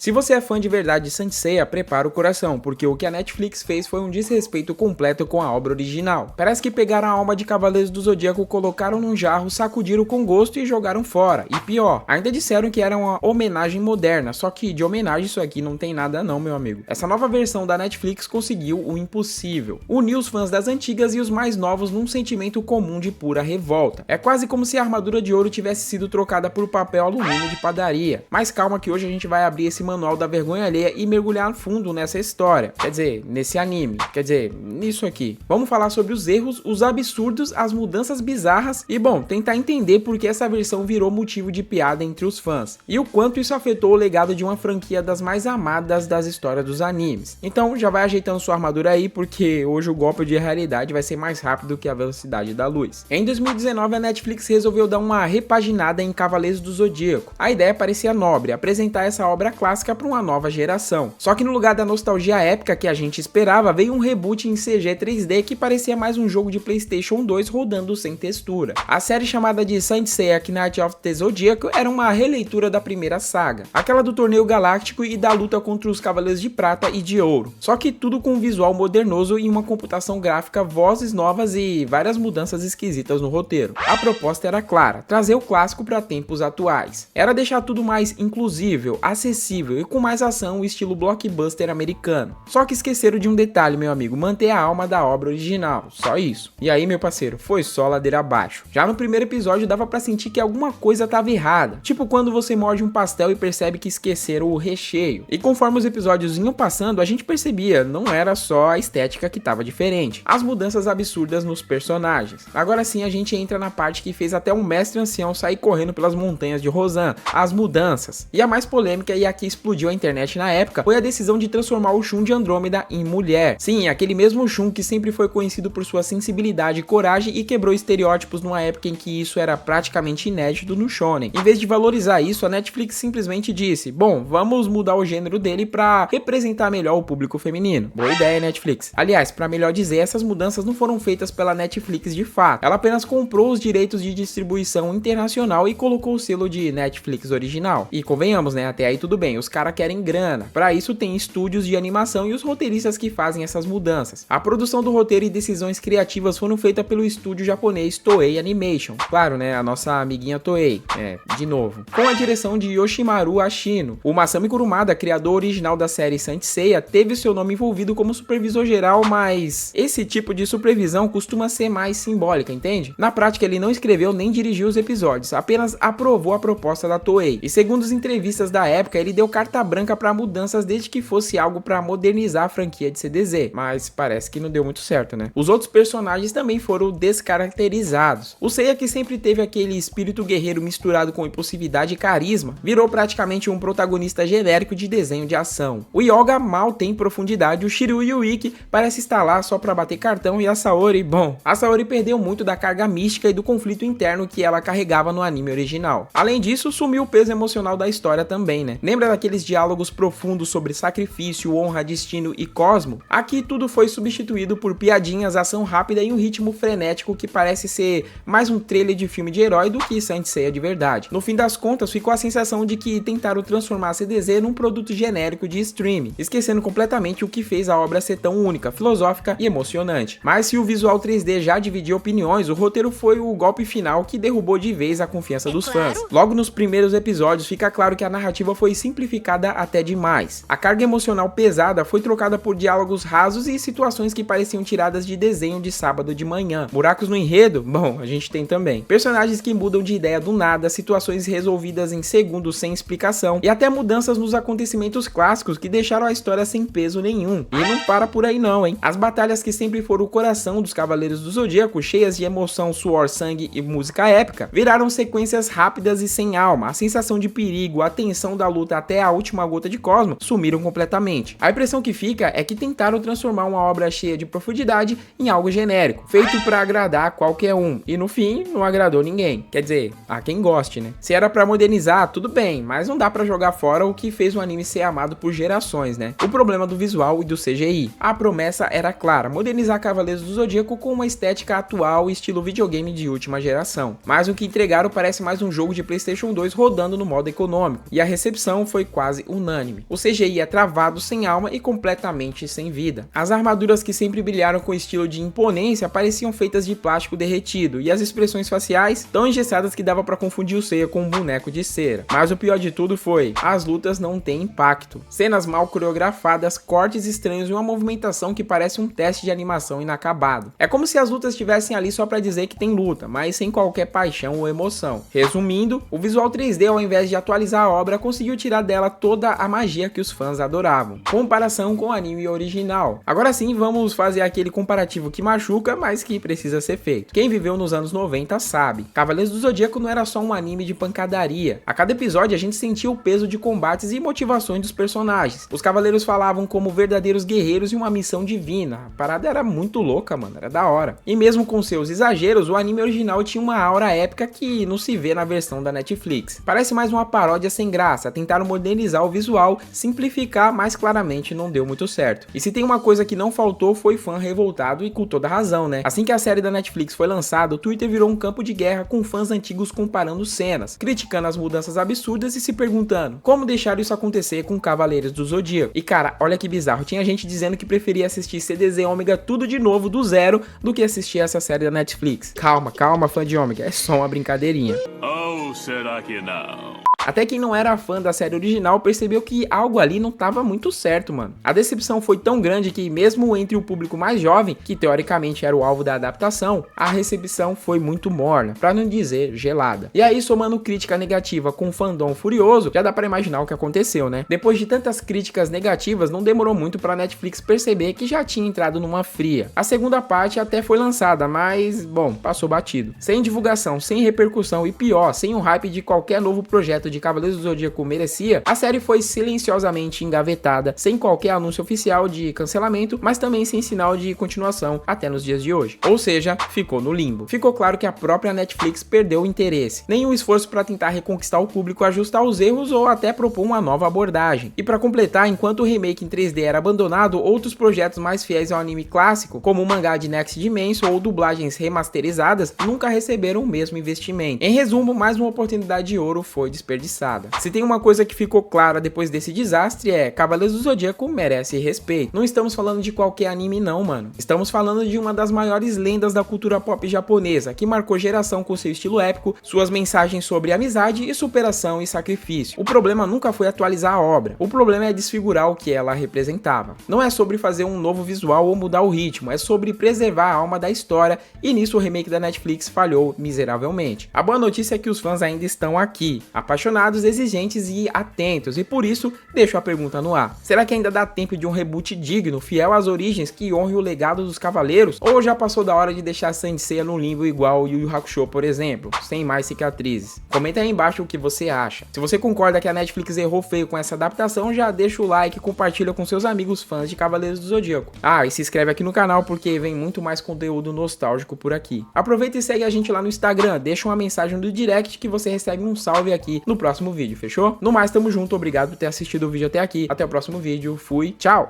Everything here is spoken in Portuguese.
Se você é fã de verdade de Saint Seiya, prepara o coração, porque o que a Netflix fez foi um desrespeito completo com a obra original. Parece que pegaram a alma de Cavaleiros do Zodíaco, colocaram num jarro, sacudiram com gosto e jogaram fora. E pior, ainda disseram que era uma homenagem moderna, só que de homenagem isso aqui não tem nada não, meu amigo. Essa nova versão da Netflix conseguiu o impossível: unir os fãs das antigas e os mais novos num sentimento comum de pura revolta. É quase como se a armadura de ouro tivesse sido trocada por papel alumínio de padaria. Mas calma que hoje a gente vai abrir esse manual da vergonha alheia e mergulhar fundo nessa história, quer dizer, nesse anime, quer dizer, nisso aqui. Vamos falar sobre os erros, os absurdos, as mudanças bizarras e, bom, tentar entender por que essa versão virou motivo de piada entre os fãs e o quanto isso afetou o legado de uma franquia das mais amadas das histórias dos animes. Então já vai ajeitando sua armadura aí, porque hoje o golpe de realidade vai ser mais rápido que a velocidade da luz. Em 2019 a Netflix resolveu dar uma repaginada em Cavaleiros do Zodíaco. A ideia parecia nobre, apresentar essa obra clássica para uma nova geração. Só que no lugar da nostalgia épica que a gente esperava, veio um reboot em CG 3D que parecia mais um jogo de PlayStation 2 rodando sem textura. A série chamada de Saint Seiya Knight of the Zodiac era uma releitura da primeira saga, aquela do torneio galáctico e da luta contra os Cavaleiros de Prata e de Ouro. Só que tudo com um visual modernoso e uma computação gráfica, vozes novas e várias mudanças esquisitas no roteiro. A proposta era clara: trazer o clássico para tempos atuais. Era deixar tudo mais inclusível, acessível e com mais ação, o estilo blockbuster americano. Só que esqueceram de um detalhe, meu amigo: manter a alma da obra original, só isso. E aí, meu parceiro, foi só ladeira abaixo. Já no primeiro episódio dava pra sentir que alguma coisa tava errada, tipo quando você morde um pastel e percebe que esqueceram o recheio. E conforme os episódios iam passando, a gente percebia, não era só a estética que tava diferente, as mudanças absurdas nos personagens. Agora sim a gente entra na parte que fez até um mestre ancião sair correndo pelas montanhas de Rosan: as mudanças. E a mais polêmica, e aqui explodiu a internet na época, foi a decisão de transformar o Shun de Andrômeda em mulher. Sim, aquele mesmo Shun que sempre foi conhecido por sua sensibilidade e coragem e quebrou estereótipos numa época em que isso era praticamente inédito no shonen. Em vez de valorizar isso, a Netflix simplesmente disse: bom, vamos mudar o gênero dele pra representar melhor o público feminino. Boa ideia, Netflix. Aliás, pra melhor dizer, essas mudanças não foram feitas pela Netflix de fato. Ela apenas comprou os direitos de distribuição internacional e colocou o selo de Netflix original. E convenhamos, né, até aí tudo bem, os caras querem grana. Para isso tem estúdios de animação e os roteiristas que fazem essas mudanças. A produção do roteiro e decisões criativas foram feitas pelo estúdio japonês Toei Animation. Claro, né, a nossa amiguinha Toei. De novo. Com a direção de Yoshimaru Ashino. O Masami Kurumada, criador original da série Saint Seiya, teve seu nome envolvido como supervisor geral, mas esse tipo de supervisão costuma ser mais simbólica, entende? Na prática ele não escreveu nem dirigiu os episódios, apenas aprovou a proposta da Toei. E segundo as entrevistas da época, ele deu carta branca para mudanças desde que fosse algo para modernizar a franquia de CDZ, mas parece que não deu muito certo, né? Os outros personagens também foram descaracterizados. O Seiya, que sempre teve aquele espírito guerreiro misturado com impulsividade e carisma, virou praticamente um protagonista genérico de desenho de ação. O Yoga mal tem profundidade, o Shiryu Yuiki parece estar lá só para bater cartão, e a Saori, bom, a Saori perdeu muito da carga mística e do conflito interno que ela carregava no anime original. Além disso, sumiu o peso emocional da história também, né? Lembra daqueles diálogos profundos sobre sacrifício, honra, destino e cosmo? Aqui tudo foi substituído por piadinhas, ação rápida e um ritmo frenético que parece ser mais um trailer de filme de herói do que Saint Seiya de verdade. No fim das contas, ficou a sensação de que tentaram transformar a CDZ num produto genérico de streaming, esquecendo completamente o que fez a obra ser tão única, filosófica e emocionante. Mas se o visual 3D já dividiu opiniões, o roteiro foi o golpe final que derrubou de vez a confiança dos fãs. Logo nos primeiros episódios fica claro que a narrativa foi simplificada até demais. A carga emocional pesada foi trocada por diálogos rasos e situações que pareciam tiradas de desenho de sábado de manhã. Buracos no enredo? Bom, a gente tem também. Personagens que mudam de ideia do nada, situações resolvidas em segundos sem explicação e até mudanças nos acontecimentos clássicos que deixaram a história sem peso nenhum. E não para por aí não, hein? As batalhas que sempre foram o coração dos Cavaleiros do Zodíaco, cheias de emoção, suor, sangue e música épica, viraram sequências rápidas e sem alma. A sensação de perigo, a tensão da luta até a última gota de cosmo sumiram completamente. A impressão que fica é que tentaram transformar uma obra cheia de profundidade em algo genérico, feito pra agradar qualquer um, e no fim não agradou ninguém. Quer dizer, a quem goste, né? Se era pra modernizar, tudo bem, mas não dá pra jogar fora o que fez o anime ser amado por gerações, né? O problema do visual e do CGI. A promessa era clara: modernizar Cavaleiros do Zodíaco com uma estética atual e estilo videogame de última geração. Mas o que entregaram parece mais um jogo de PlayStation 2 rodando no modo econômico, e a recepção foi quase unânime. O CGI é travado, sem alma e completamente sem vida. As armaduras que sempre brilharam com estilo de imponência pareciam feitas de plástico derretido, e as expressões faciais tão engessadas que dava pra confundir o Seiya com um boneco de cera. Mas o pior de tudo foi, as lutas não têm impacto. Cenas mal coreografadas, cortes estranhos e uma movimentação que parece um teste de animação inacabado. É como se as lutas estivessem ali só pra dizer que tem luta, mas sem qualquer paixão ou emoção. Resumindo, o visual 3D, ao invés de atualizar a obra, conseguiu tirar dela toda a magia que os fãs adoravam. Comparação com o anime original. Agora sim, vamos fazer aquele comparativo que machuca, mas que precisa ser feito. Quem viveu nos anos 90 sabe. Cavaleiros do Zodíaco não era só um anime de pancadaria. A cada episódio a gente sentia o peso de combates e motivações dos personagens. Os cavaleiros falavam como verdadeiros guerreiros e uma missão divina. A parada era muito louca, mano, era da hora. E mesmo com seus exageros, o anime original tinha uma aura épica que não se vê na versão da Netflix. Parece mais uma paródia sem graça, tentaram modernizar o visual, simplificar, mas claramente não deu muito certo. E se tem uma coisa que não faltou, foi fã revoltado e com toda razão, né? Assim que a série da Netflix foi lançada, o Twitter virou um campo de guerra com fãs antigos comparando cenas, criticando as mudanças absurdas e se perguntando como deixaram isso acontecer com Cavaleiros do Zodíaco. E cara, olha que bizarro, tinha gente dizendo que preferia assistir CDZ Ômega tudo de novo do zero do que assistir essa série da Netflix. Calma, calma, fã de Ômega, é só uma brincadeirinha. Ou será que não? Até quem não era fã da série original percebeu que algo ali não tava muito certo, mano. A decepção foi tão grande que mesmo entre o público mais jovem, que teoricamente era o alvo da adaptação, a recepção foi muito morna, pra não dizer gelada. E aí, somando crítica negativa com fandom furioso, já dá pra imaginar o que aconteceu, né? Depois de tantas críticas negativas, não demorou muito pra Netflix perceber que já tinha entrado numa fria. A segunda parte até foi lançada, mas, bom, passou batido. Sem divulgação, sem repercussão e pior, sem o hype de qualquer novo projeto de Cavaleiros do Zodíaco merecia, a série foi silenciosamente engavetada, sem qualquer anúncio oficial de cancelamento, mas também sem sinal de continuação até nos dias de hoje. Ou seja, ficou no limbo. Ficou claro que a própria Netflix perdeu o interesse, nenhum esforço para tentar reconquistar o público, ajustar os erros ou até propor uma nova abordagem. E para completar, enquanto o remake em 3D era abandonado, outros projetos mais fiéis ao anime clássico, como o mangá de Next Dimension ou dublagens remasterizadas, nunca receberam o mesmo investimento. Em resumo, mais uma oportunidade de ouro foi desperdiçada. Se tem uma coisa que ficou clara depois desse desastre é: Cavaleiros do Zodíaco merece respeito. Não estamos falando de qualquer anime não, mano. Estamos falando de uma das maiores lendas da cultura pop japonesa, que marcou geração com seu estilo épico, suas mensagens sobre amizade e superação e sacrifício. O problema nunca foi atualizar a obra, o problema é desfigurar o que ela representava. Não é sobre fazer um novo visual ou mudar o ritmo, é sobre preservar a alma da história, e nisso o remake da Netflix falhou miseravelmente. A boa notícia é que os fãs ainda estão aqui, apaixonados, exigentes e atentos, e por isso deixo a pergunta no ar: será que ainda dá tempo de um reboot digno, fiel às origens, que honre o legado dos cavaleiros, ou já passou da hora de deixar Saint Seiya no limbo igual o Yu Yu Hakusho, por exemplo, sem mais cicatrizes? Comenta aí embaixo o que você acha. Se você concorda que a Netflix errou feio com essa adaptação, já deixa o like e compartilha com seus amigos fãs de Cavaleiros do Zodíaco. Ah, e se inscreve aqui no canal porque vem muito mais conteúdo nostálgico por aqui. Aproveita e segue a gente lá no Instagram, deixa uma mensagem no direct que você recebe um salve aqui no próximo vídeo, fechou? No mais, tamo junto, obrigado por ter assistido o vídeo até aqui, até o próximo vídeo, fui, tchau!